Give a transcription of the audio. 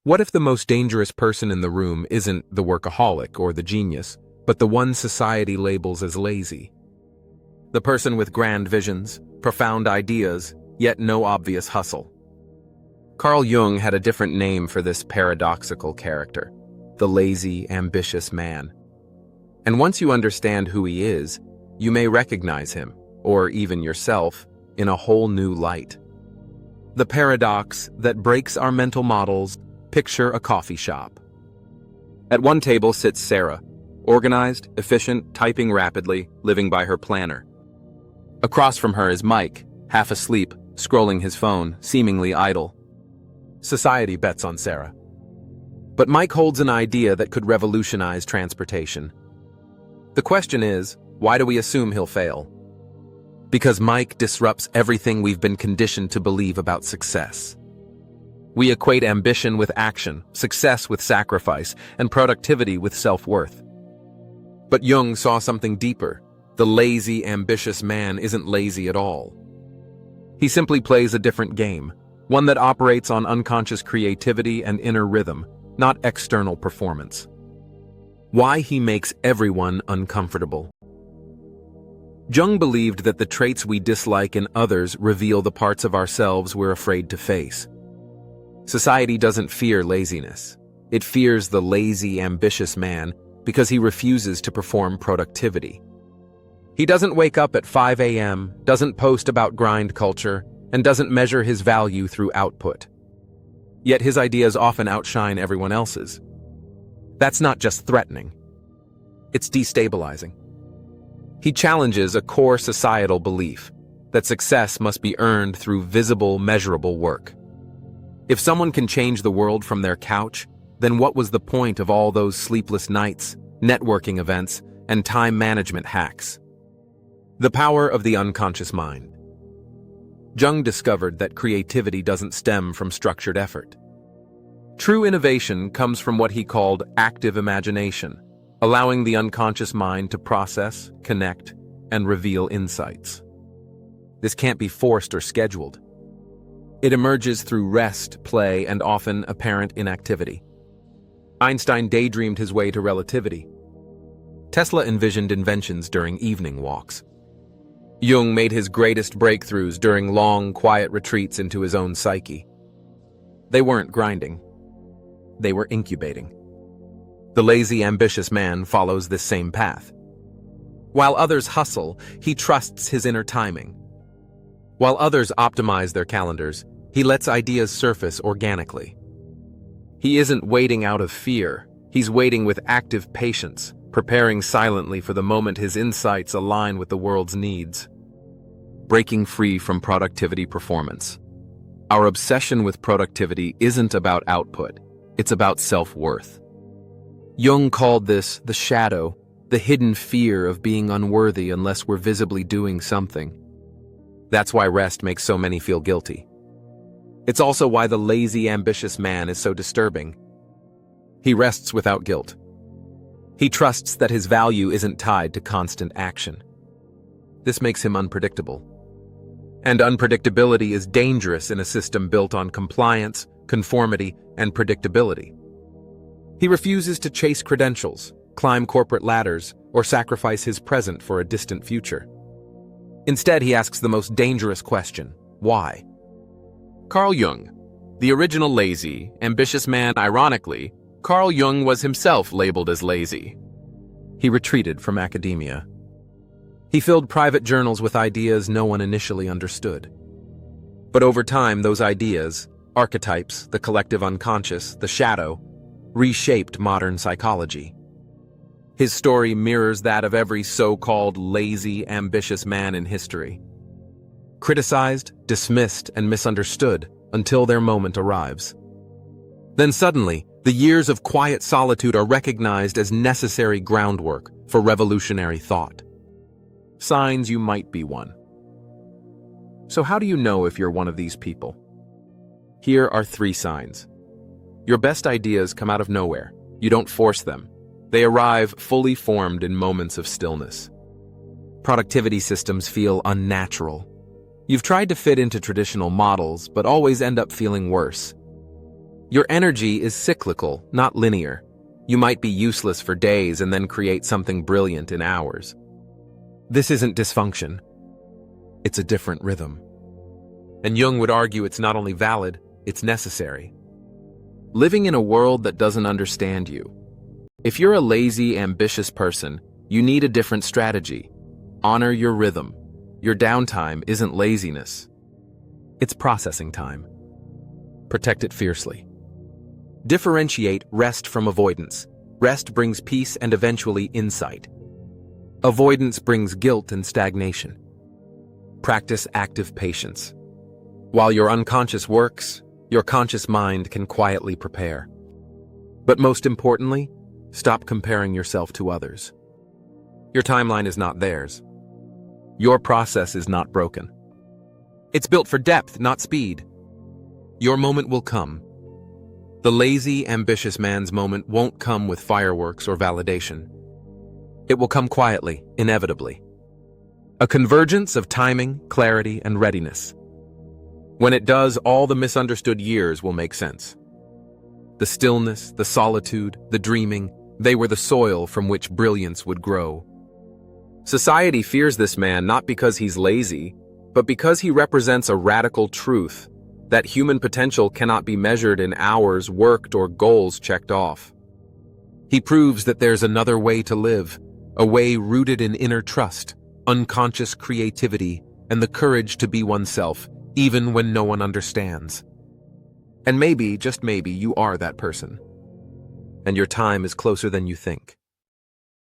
What if the most dangerous person in the room isn't the workaholic or the genius, but the one society labels as lazy? The person with grand visions, profound ideas, yet no obvious hustle. Carl Jung had a different name for this paradoxical character, the lazy, ambitious man. And once you understand who he is, you may recognize him, or even yourself, in a whole new light. The paradox that breaks our mental models. Picture a coffee shop. At one table sits Sarah, organized, efficient, typing rapidly, living by her planner. Across from her is Mike, half asleep, scrolling his phone, seemingly idle. Society bets on Sarah. But Mike holds an idea that could revolutionize transportation. The question is, why do we assume he'll fail? Because Mike disrupts everything we've been conditioned to believe about success. We equate ambition with action, success with sacrifice, and productivity with self-worth. But Jung saw something deeper. The lazy, ambitious man isn't lazy at all. He simply plays a different game, one that operates on unconscious creativity and inner rhythm, not external performance. Why he makes everyone uncomfortable. Jung believed that the traits we dislike in others reveal the parts of ourselves we're afraid to face. Society doesn't fear laziness. It fears the lazy, ambitious man because he refuses to perform productivity. He doesn't wake up at 5 a.m., doesn't post about grind culture, and doesn't measure his value through output. Yet his ideas often outshine everyone else's. That's not just threatening. It's destabilizing. He challenges a core societal belief that success must be earned through visible, measurable work. If someone can change the world from their couch, then what was the point of all those sleepless nights, networking events, and time management hacks? The power of the unconscious mind. Jung discovered that creativity doesn't stem from structured effort. True innovation comes from what he called active imagination, allowing the unconscious mind to process, connect, and reveal insights. This can't be forced or scheduled. It emerges through rest, play, and often apparent inactivity. Einstein daydreamed his way to relativity. Tesla envisioned inventions during evening walks. Jung made his greatest breakthroughs during long, quiet retreats into his own psyche. They weren't grinding. They were incubating. The lazy, ambitious man follows this same path. While others hustle, he trusts his inner timing. While others optimize their calendars, he lets ideas surface organically. He isn't waiting out of fear. He's waiting with active patience, preparing silently for the moment his insights align with the world's needs. Breaking free from productivity performance. Our obsession with productivity isn't about output, it's about self-worth. Jung called this the shadow, the hidden fear of being unworthy unless we're visibly doing something. That's why rest makes so many feel guilty. It's also why the lazy, ambitious man is so disturbing. He rests without guilt. He trusts that his value isn't tied to constant action. This makes him unpredictable. And unpredictability is dangerous in a system built on compliance, conformity, and predictability. He refuses to chase credentials, climb corporate ladders, or sacrifice his present for a distant future. Instead, he asks the most dangerous question: why? Carl Jung, the original lazy, ambitious man. Ironically, Carl Jung was himself labeled as lazy. He retreated from academia. He filled private journals with ideas no one initially understood. But over time, those ideas, archetypes, the collective unconscious, the shadow, reshaped modern psychology. His story mirrors that of every so-called lazy, ambitious man in history. Criticized, dismissed, and misunderstood until their moment arrives. Then suddenly, the years of quiet solitude are recognized as necessary groundwork for revolutionary thought. Signs you might be one. So how do you know if you're one of these people? Here are 3 signs. Your best ideas come out of nowhere. You don't force them. They arrive fully formed in moments of stillness. Productivity systems feel unnatural. You've tried to fit into traditional models, but always end up feeling worse. Your energy is cyclical, not linear. You might be useless for days and then create something brilliant in hours. This isn't dysfunction. It's a different rhythm. And Jung would argue it's not only valid, it's necessary. Living in a world that doesn't understand you. If you're a lazy, ambitious person, you need a different strategy. Honor your rhythm. Your downtime isn't laziness. It's processing time. Protect it fiercely. Differentiate rest from avoidance. Rest brings peace and eventually insight. Avoidance brings guilt and stagnation. Practice active patience. While your unconscious works, your conscious mind can quietly prepare. But most importantly, stop comparing yourself to others. Your timeline is not theirs. Your process is not broken. It's built for depth, not speed. Your moment will come. The lazy, ambitious man's moment won't come with fireworks or validation. It will come quietly, inevitably. A convergence of timing, clarity, and readiness. When it does, all the misunderstood years will make sense. The stillness, the solitude, the dreaming, they were the soil from which brilliance would grow. Society fears this man not because he's lazy, but because he represents a radical truth that human potential cannot be measured in hours worked or goals checked off. He proves that there's another way to live, a way rooted in inner trust, unconscious creativity, and the courage to be oneself, even when no one understands. And maybe, just maybe, you are that person. And your time is closer than you think.